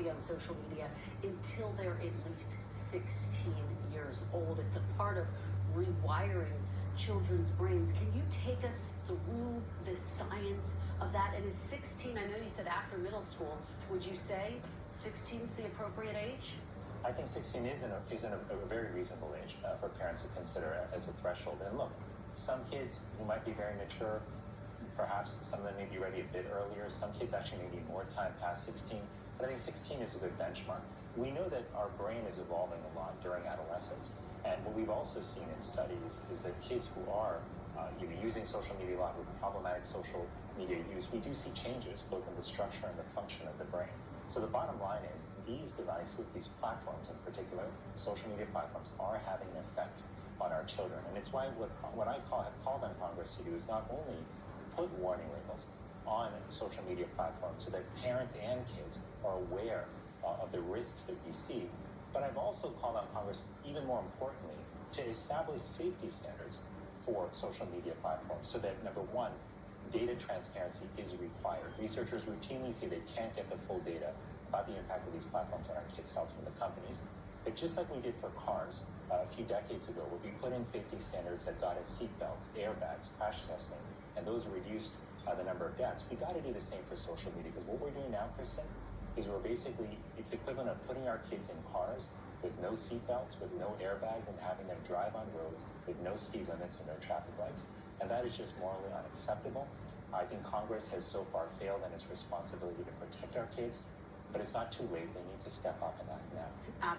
be on social media until they're at least 16 years old. It's a part of rewiring children's brains. Can you take us through the science of that? And is 16, I know you said after middle school, would you say 16 is the appropriate age? I think 16 is a very reasonable age for parents to consider as a threshold. And look, some kids who might be very mature, perhaps some of them may be ready a bit earlier. Some kids actually may need more time past 16. But I think 16 is a good benchmark. We know that our brain is evolving a lot during adolescence. And what we've also seen in studies is that kids who are using social media a lot with problematic social media use, we do see changes both in the structure and the function of the brain. So the bottom line is these devices, these platforms in particular, social media platforms, are having an effect on our children. And it's why what I have called on Congress to do is not only put warning labels on social media platforms so that parents and kids are aware of the risks that we see, but I've also called on Congress, even more importantly, to establish safety standards for social media platforms so that, number one, data transparency is required. Researchers routinely say they can't get the full data about the impact of these platforms on our kids' health from the companies. But just like we did for cars a few decades ago, where we put in safety standards that got us seatbelts, airbags, crash testing, and those reduced the number of deaths, we got to do the same for social media. Because what we're doing now, Kristen, is it's equivalent of putting our kids in cars with no seatbelts, with no airbags, and having them drive on roads with no speed limits and no traffic lights. And that is just morally unacceptable. I think Congress has so far failed in its responsibility to protect our kids, but it's not too late. They need to step up and act now.